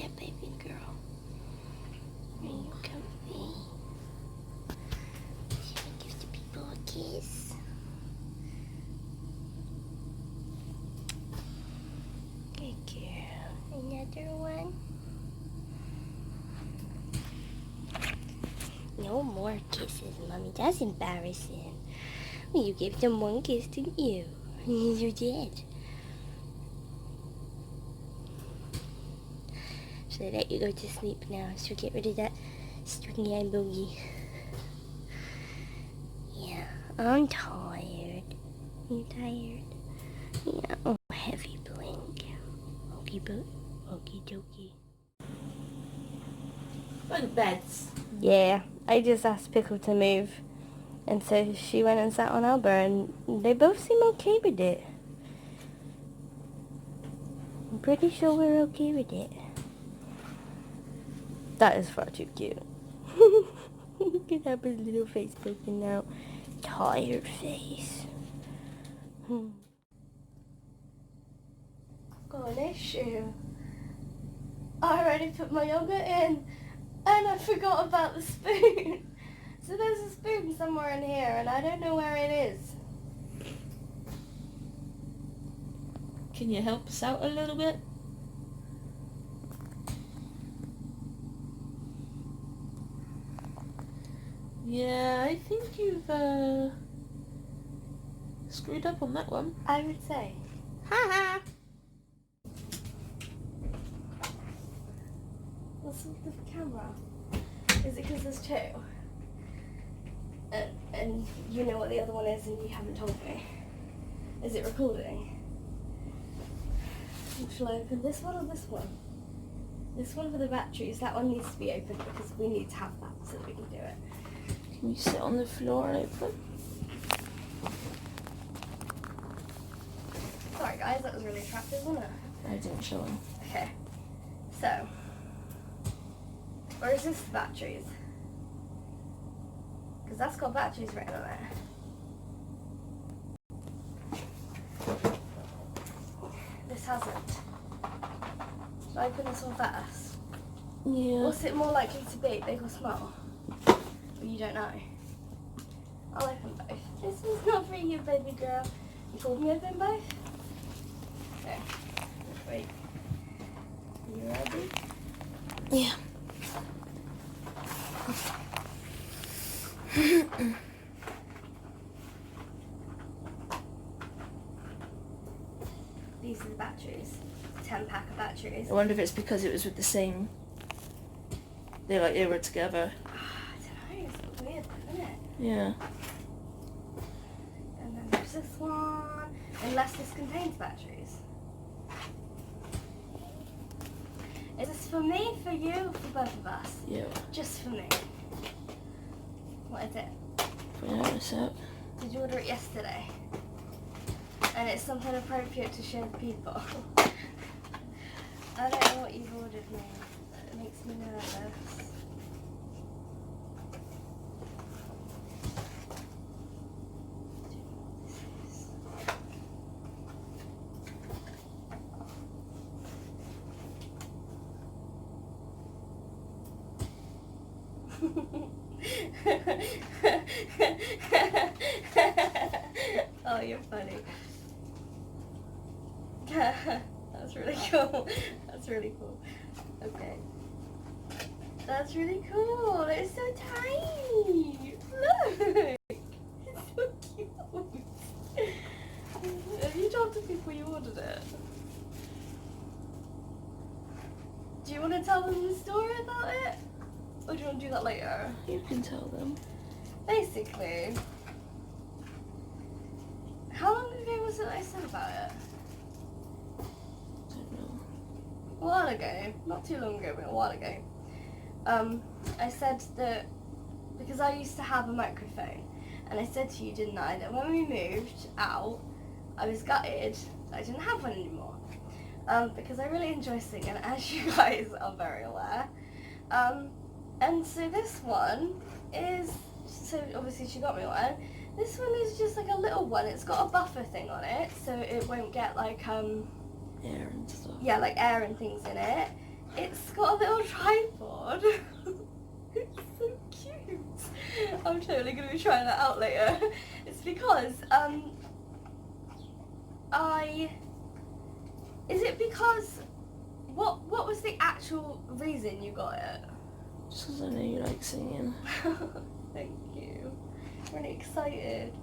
there, baby girl? Are you comfy? Should we give the people a kiss? Good girl. Another one? No more kisses, Mommy. That's embarrassing. Well, you gave them one kiss, didn't you? You did. So they let you go to sleep now, so get rid of that stringy eye boogie. Yeah, I'm tired. You tired? Yeah, oh, heavy blink. Okie dokie. By the beds. Yeah, I just asked Pickle to move. And so she went and sat on Elba, and they both seem okay with it. I'm pretty sure we're okay with it. That is far too cute. Look at have his little face poking out. Tired face. Got an issue. I already put my yogurt in, and I forgot about the spoon. So there's a spoon somewhere in here, and I don't know where it is. Can you help us out a little bit? Yeah, I think you've screwed up on that one. I would say. Ha ha! What's with the camera? Is it because there's two? And you know what the other one is and you haven't told me? Is it recording? Shall I open this one or this one? This one for the batteries. That one needs to be opened because we need to have that so that we can do it. Can you sit on the floor and open? Sorry guys, that was really attractive, wasn't it? I didn't show him. Okay. So, where is this for batteries? Because that's got batteries written on it. This hasn't. Should I open this one first? Yeah. What's it more likely to be, big or small? Or you don't know? I'll open both. This one's not for you, baby girl. You told me to open both? Okay. Wait. You ready? Yeah. These are the batteries. 10 pack of batteries. I wonder if it's because it was with the same. They were together. I don't know, it's weird, isn't it? Yeah. And then there's this one. Unless this contains batteries. Is this for me, for you, or for both of us? Yeah. Just for me. What is it? Find out what's up. Did you order it yesterday? And it's something appropriate to share with people. I don't know what you've ordered, me. It makes me nervous. Oh, you're funny. That's really cool. That's really cool. Okay. That's really cool. It's so tiny. Look. It's so cute. Have you told the people you ordered it? Do you want to tell them the story about it? Or do you want to do that later? You can tell them. Basically, how long ago was it I said about it? I don't know. A while ago, not too long ago, but a while ago. I said that because I used to have a microphone, and I said to you, didn't I, that when we moved out, I was gutted that I didn't have one anymore. Because I really enjoy singing, as you guys are very aware. And so this one is, so obviously she got me one. This one is just like a little one. It's got a buffer thing on it, so it won't get like, Air and stuff. yeah, like air and things in it. It's got a little tripod. It's so cute. I'm totally going to be trying that out later. It's because, is it because, what was the actual reason you got it? Just because I know you like singing. Thank you. I'm really excited.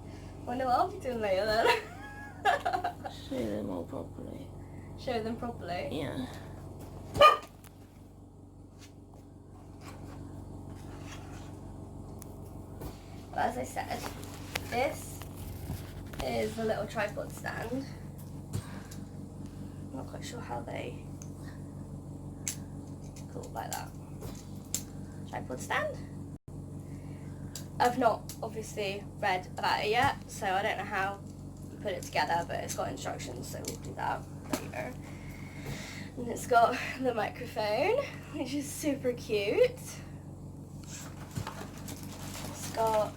Wonder what I'll be doing later then. Show them all properly. Show them properly? Yeah. But as I said, this is the little tripod stand. I'm not quite sure how they call like that. Tripod stand. I've not obviously read about it yet, so I don't know how you put it together, but it's got instructions, so we'll do that later. And it's got the microphone, which is super cute. It's got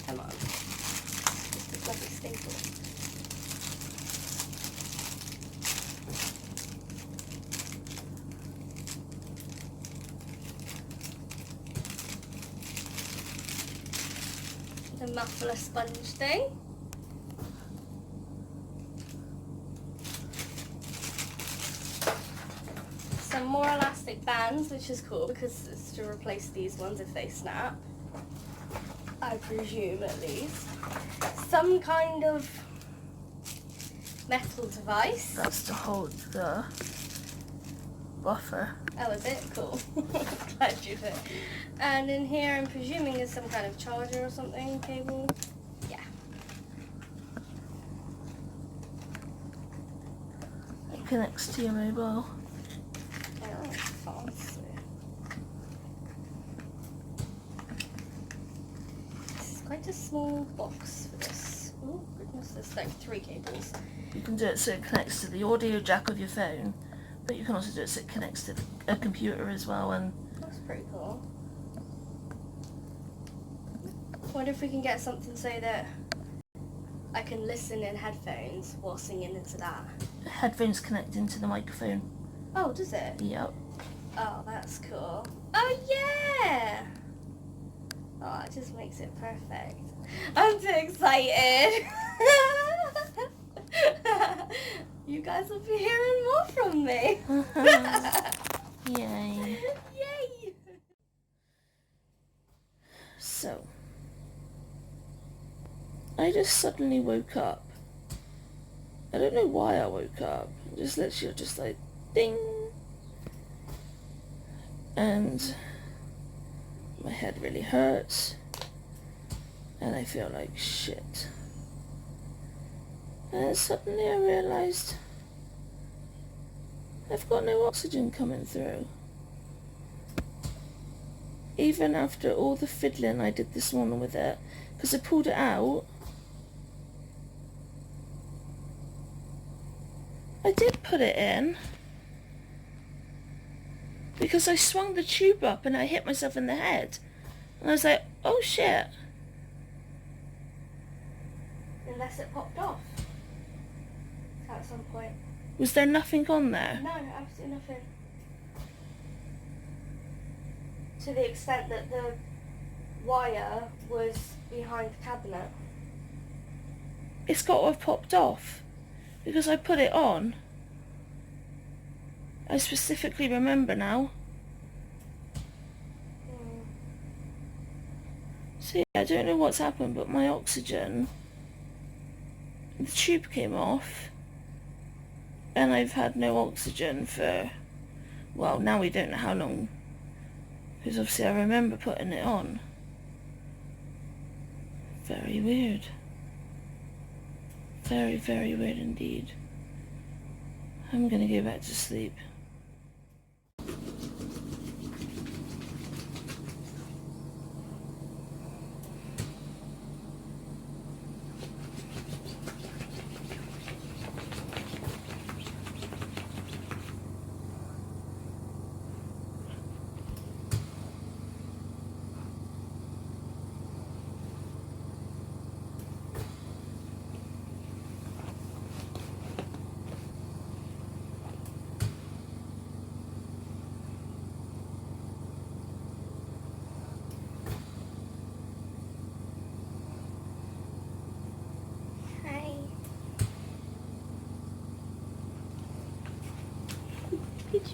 come on, just a bloody staple. The muffler sponge thing. Some more elastic bands, which is cool because it's to replace these ones if they snap. I presume, at least. Some kind of metal device. That's to hold the buffer. Oh, is it? Cool. Glad you did. And in here, I'm presuming is some kind of charger or something, cable. Yeah. It connects to your mobile. Oh, fancy. This is quite a small box for this. Oh goodness, there's like 3 cables. You can do it so it connects to the audio jack of your phone, but you can also do it so it connects to a computer as well. And That's pretty cool. Wonder if we can get something so that I can listen in headphones while singing into that. headphones connect into the microphone. Oh, does it? Yep. Oh, that's cool. Oh, yeah! Oh, it just makes it perfect. I'm too excited! You guys will be hearing more from me. Yay. Yay! So, I just suddenly woke up. I don't know why I woke up. Just literally just like, ding. And my head really hurts. And I feel like shit. And then suddenly I realised I've got no oxygen coming through. Even after all the fiddling I did this morning with it, because I pulled it out, I did put it in, because I swung the tube up and I hit myself in the head. And I was like, oh shit. Unless it popped off at some point. Was there nothing on there? No, absolutely nothing. To the extent that the wire was behind the cabinet. It's got to have popped off, because I put it on. I specifically remember now. So yeah, I don't know what's happened, but my oxygen, the tube came off, and I've had no oxygen for, well, now we don't know how long, because obviously I remember putting it on. Very weird. Very, very weird indeed. I'm gonna go back to sleep.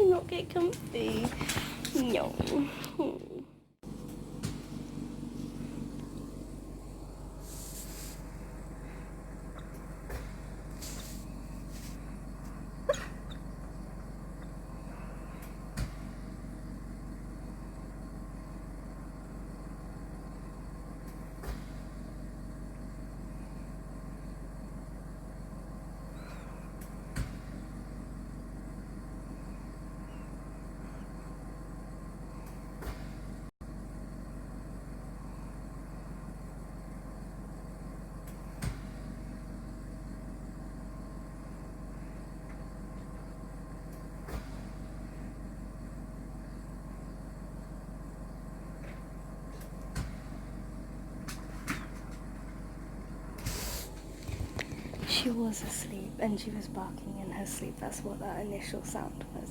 you not get comfy? No. She was asleep and she was barking in her sleep. That's what that initial sound was.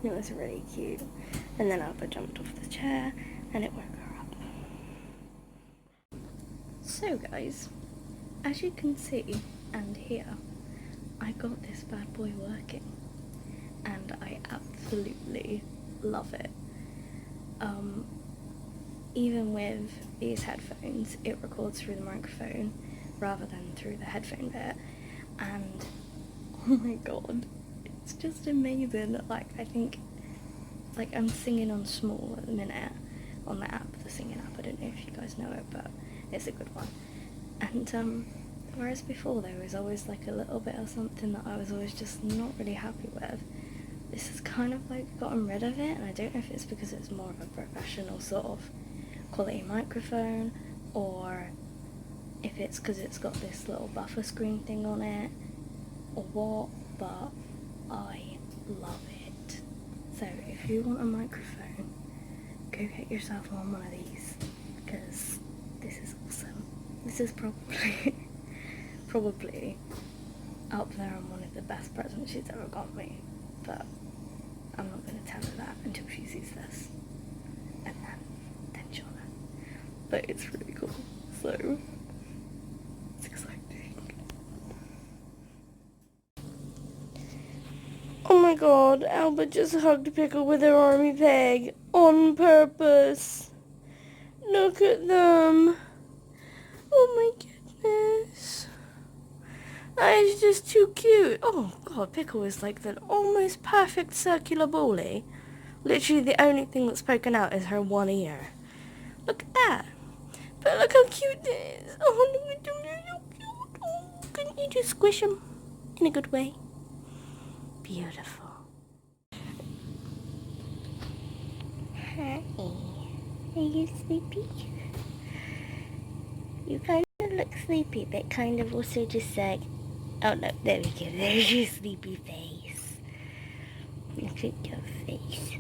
And it was really cute. And then Alba jumped off the chair and it woke her up. So guys, as you can see and hear, I got this bad boy working. And I absolutely love it. Even with these headphones, it records through the microphone rather than through the headphone bit. And oh my god, it's just amazing. Like, I think, like, I'm singing on small at the minute on the app, the singing app. I don't know if you guys know it, but it's a good one. And whereas before there was always like a little bit of something that I was always just not really happy with, this has kind of like gotten rid of it. And I don't know if it's because it's more of a professional sort of quality microphone, or if it's because it's got this little buffer screen thing on it, or what, but I love it. So if you want a microphone, go get yourself one of these, because this is awesome. This is probably up there on one of the best presents she's ever got me, but I'm not going to tell her that until she sees this, and then she'll know. But it's really cool, so it's exciting. Oh my god, Albert just hugged Pickle with her army peg on purpose. Look at them. Oh my goodness. That is just too cute. Oh god, Pickle is like the almost perfect circular bully. Literally the only thing that's poking out is her one ear. Look at that. But look how cute it is. Oh, look at them, they're so cute. Oh, couldn't you just squish them in a good way? Beautiful. Hi. Are you sleepy? You kind of look sleepy, but kind of also just like... Oh no, there we go. There's your sleepy face. Look at your face.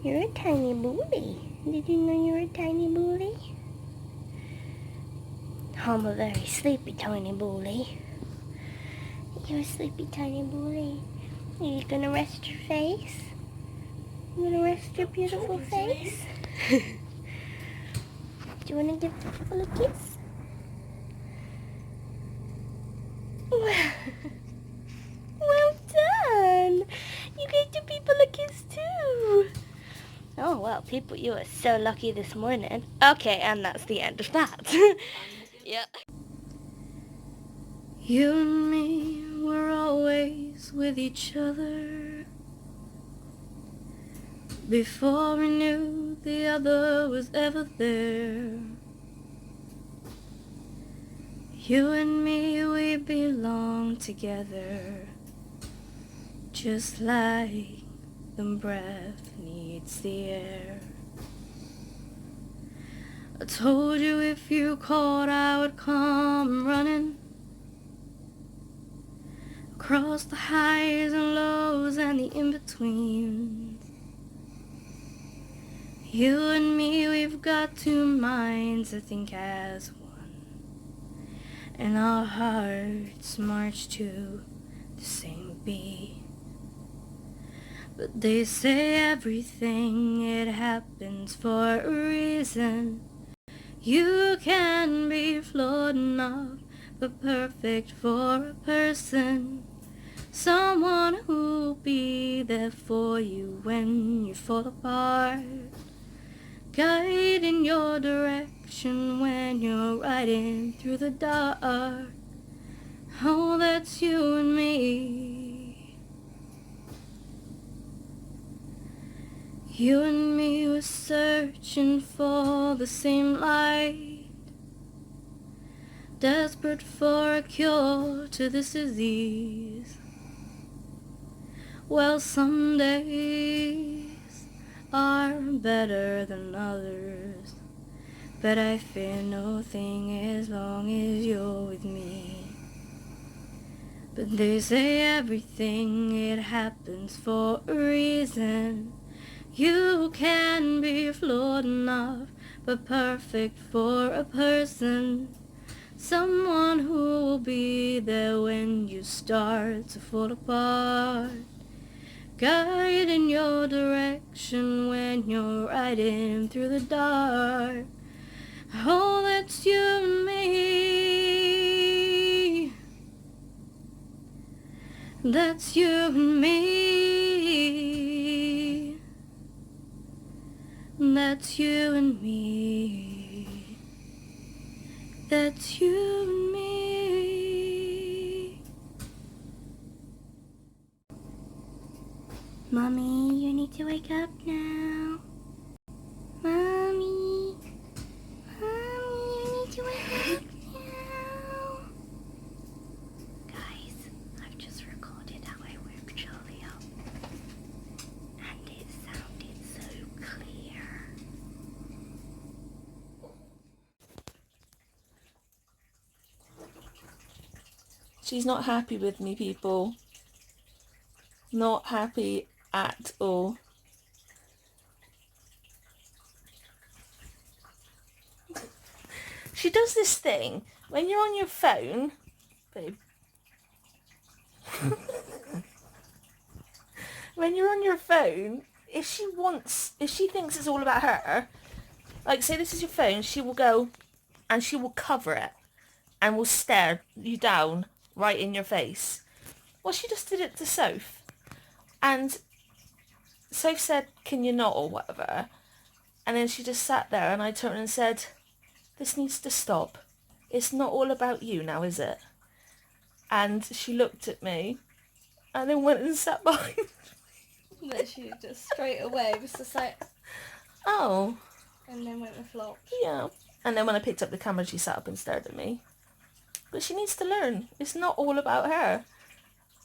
You're a tiny bully. Did you know you're a tiny bully? I'm a very sleepy tiny bully. You're a sleepy tiny bully. Are you gonna rest your face? You gonna rest your beautiful face? Do you wanna give people a kiss? Well done! You gave the people a kiss too! Oh well, people, you are so lucky this morning. Okay, and that's the end of that. Yep. You and me were always with each other. Before we knew the other was ever there. You and me, we belong together. Just like the breath needs the air. I told you if you called I would come running. Across the highs and lows and the in-betweens. You and me, we've got two minds that think as one. And our hearts march to the same beat. But they say everything, it happens for a reason. You can be flawed enough, but perfect for a person. Someone who'll be there for you when you fall apart. Guiding your direction when you're riding through the dark. Oh, that's you and me. You and me were searching for the same light, desperate for a cure to this disease. Well, some days are better than others, but I fear no thing as long as you're with me. But they say everything, it happens for a reason. You can be flawed enough, but perfect for a person. Someone who will be there when you start to fall apart. Guide in your direction when you're riding through the dark. Oh, that's you and me. That's you and me. That's you and me. That's you and me. Mommy, you need to wake up now. Mommy, you need to wake up now. Guys, I've just recorded how I woke Charlie up. And it sounded so clear. She's not happy with me, people. Not happy at all. She does this thing when you're on your phone, babe. When you're on your phone, if she thinks it's all about her, like say this is your phone, she will go and she will cover it and will stare you down right in your face. Well, she just did it to Soph. And Soph said, can you not, or whatever. And then she just sat there and I turned and said, this needs to stop. It's not all about you now, is it? And she looked at me and then went and sat behind me. Literally just straight away, was just like, oh. And then went and flopped. Yeah. And then when I picked up the camera, she sat up and stared at me. But she needs to learn. It's not all about her.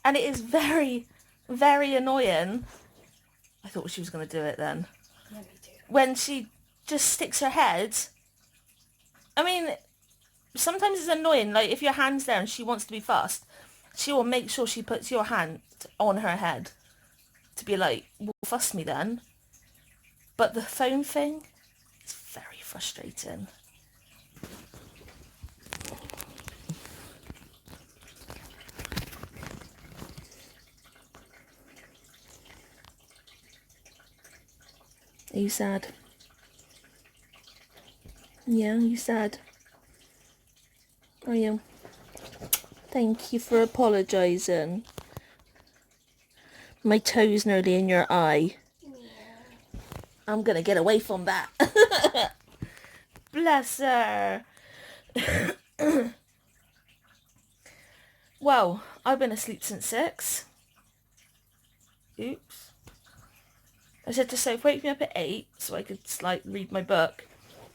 And it is very, very annoying. I thought she was going to do it then. Yeah, me too. When she just sticks her head. I mean, sometimes it's annoying. Like, if your hand's there and she wants to be fussed, she will make sure she puts your hand on her head to be like, well, fuss me then. But the phone thing is very frustrating. Are you sad? Yeah, you sad? Are you? Thank you for apologising. My toe's nearly in your eye. Yeah. I'm gonna get away from that. Bless her. Well, I've been asleep since 6. Oops. I said to Soph, wake me up at 8 so I could like read my book.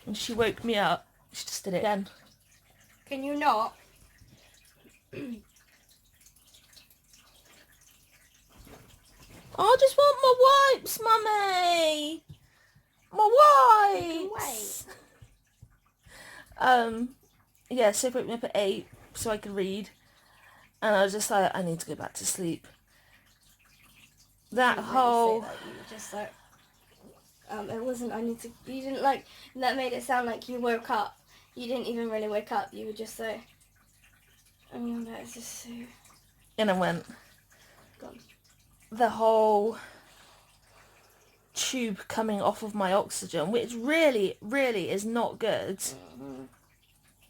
And she woke me up. She just did it again. Can you not? I just want my wipes, Mummy. My wipes. Yeah, Soph woke me up at 8 so I could read. And I was just like, I need to go back to sleep. That whole... You were just like, it wasn't, you didn't like, that made it sound like you woke up. You didn't even really wake up. You were just like, that's just so... And I went... Gone. The whole tube coming off of my oxygen, which really, really is not good.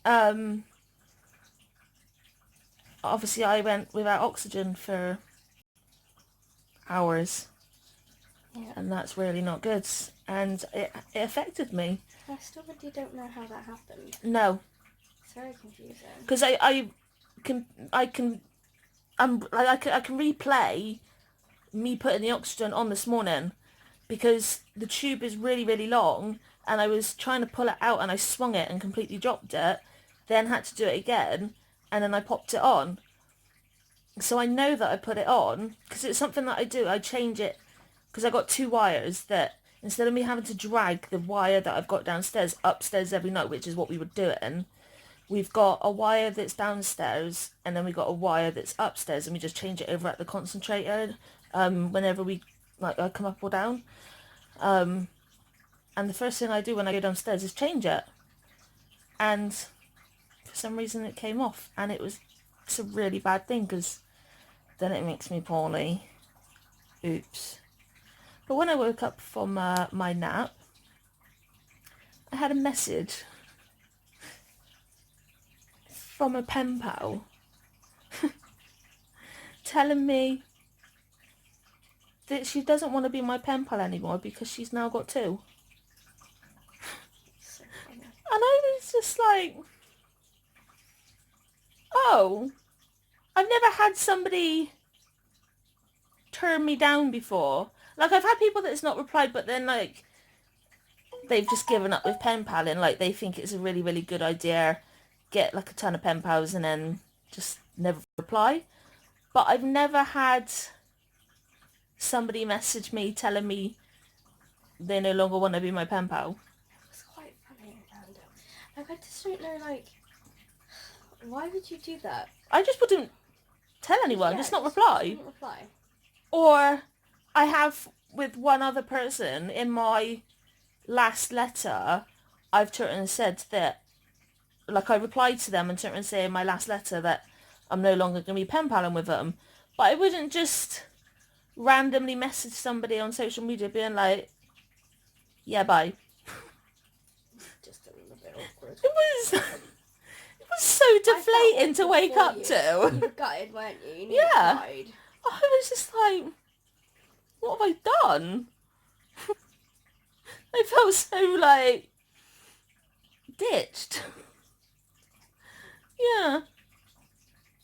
Mm-hmm. Obviously I went without oxygen for hours. Yeah. And that's really not good. And it affected me. I still really don't know how that happened. No. It's very confusing. Because I can replay me putting the oxygen on this morning, because the tube is really, really long, and I was trying to pull it out and I swung it and completely dropped it, then had to do it again, and then I popped it on. So I know that I put it on, because it's something that I do. I change it, because I got 2 wires that, instead of me having to drag the wire that I've got downstairs upstairs every night, which is what we were doing, we've got a wire that's downstairs, and then we got a wire that's upstairs, and we just change it over at the concentrator whenever we I come up or down. And the first thing I do when I go downstairs is change it. And for some reason it came off, and it's a really bad thing, because then it makes me poorly. Oops. But when I woke up from my nap, I had a message from a pen pal telling me that she doesn't want to be my pen pal anymore because she's now got 2. So funny. And I was just like, oh, I've never had somebody turn me down before. Like, I've had people that's not replied, but then, like, they've just given up with pen paling. Like, they think it's a really, really good idea, get, like, a ton of pen pals and then just never reply. But I've never had somebody message me telling me they no longer want to be my pen pal. It was quite funny and random. Like, I just don't know, like, why would you do that? I just wouldn't tell anyone, Yeah, just not just reply. didn't reply. Or I have with one other person in my last letter, I've turned and said that, like, I replied to them and turned and say in my last letter that I'm no longer going to be pen paling with them. But I wouldn't just randomly message somebody on social media being like, yeah, bye. Just a little bit awkward. It was so deflating to wake up You to. were gutted, weren't you? You Yeah. cried. I was just like, what have I done? I felt so, like, ditched. Yeah.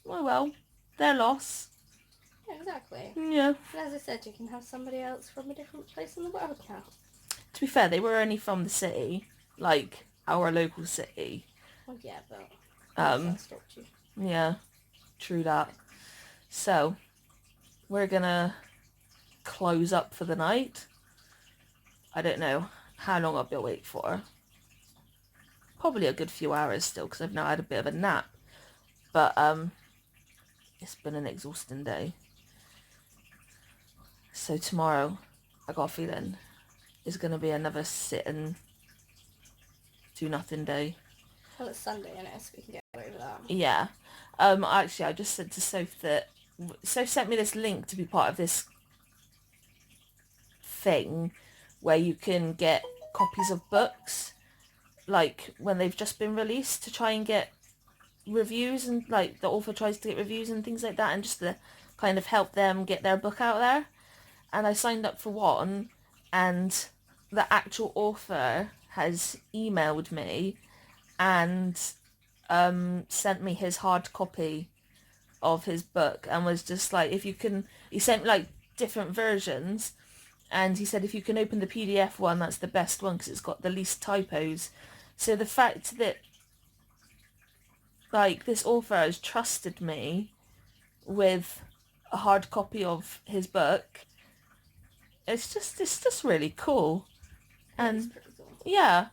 Oh well, their loss. Yeah, exactly. Yeah. And as I said, you can have somebody else from a different place in the world now. To be fair, they were only from the city, like our local city. Well, yeah, but that stopped you. Yeah, true that. So, we're gonna close up for the night. I don't know how long I'll be awake for. Probably a good few hours still, because I've now had a bit of a nap. But it's been an exhausting day. So tomorrow, I got a feeling, is going to be another sit and do nothing day. Well, it's Sunday, innit, so we can get over that. Yeah. Actually, I just said to Soph that Soph sent me this link to be part of this thing where you can get copies of books, like when they've just been released, to try and get reviews, and like the author tries to get reviews and things like that, and just to kind of help them get their book out there. And I signed up for one, and the actual author has emailed me and sent me his hard copy of his book, and was just like, if you can, he sent me like different versions, and he said if you can open the PDF one, that's the best one because it's got the least typos. So the fact that, like, this author has trusted me with a hard copy of his book, it's just really cool. And It's pretty cool. yeah,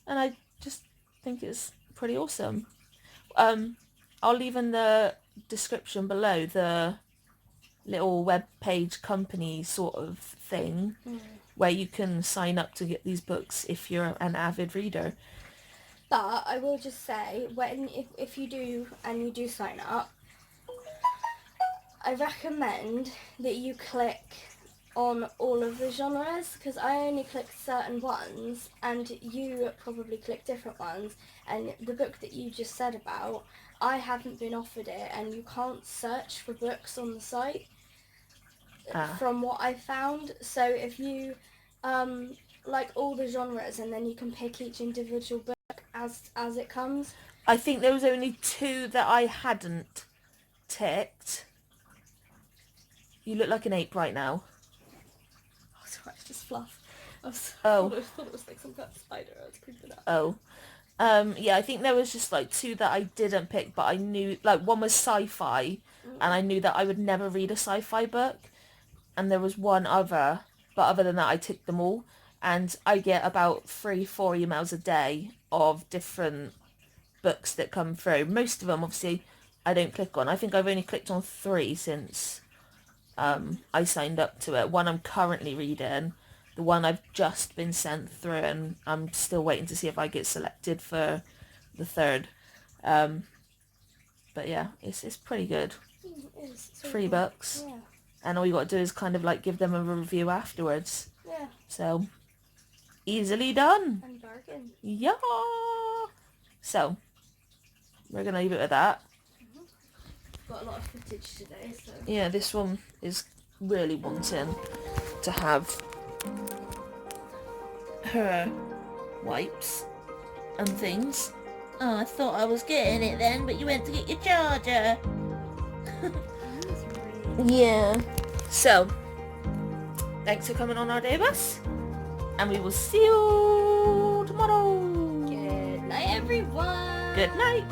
and I just think it's pretty awesome. I'll leave in the description below the little web page company sort of thing where you can sign up to get these books if you're an avid reader. But I will just say, if you do sign up, I recommend that you click on all of the genres, because I only click certain ones and you probably click different ones, and the book that you just said about, I haven't been offered it, and you can't search for books on the site. from what I found. So if you like all the genres, and then you can pick each individual book as it comes. I think there was only 2 that I hadn't ticked. You look like an ape right now. Oh, sorry, it's just fluff. I thought it was like some kind of spider. I was creeping out. Oh. Yeah, I think there was just like 2 that I didn't pick, but I knew, like, one was sci-fi, and I knew that I would never read a sci-fi book, and there was one other, but other than that I ticked them all, and I get about 3-4 emails a day of different books that come through. Most of them, obviously, I don't click on. I think I've only clicked on 3 since I signed up to it. One I'm currently reading, the one I've just been sent through, and I'm still waiting to see if I get selected for the 3rd. But yeah, it's pretty good. It is. 3 books. Yeah. And all you got to do is kind of like give them a review afterwards. Yeah. So, easily done. And bargain. Yeah. So, we're going to leave it with that. Got a lot of footage today, so... Yeah, this one is really wanting to have her wipes and things. Oh, I thought I was getting it then, but you went to get your charger. Yeah. So, thanks for coming on our day bus, and we will see you tomorrow. Good night, everyone. Good night.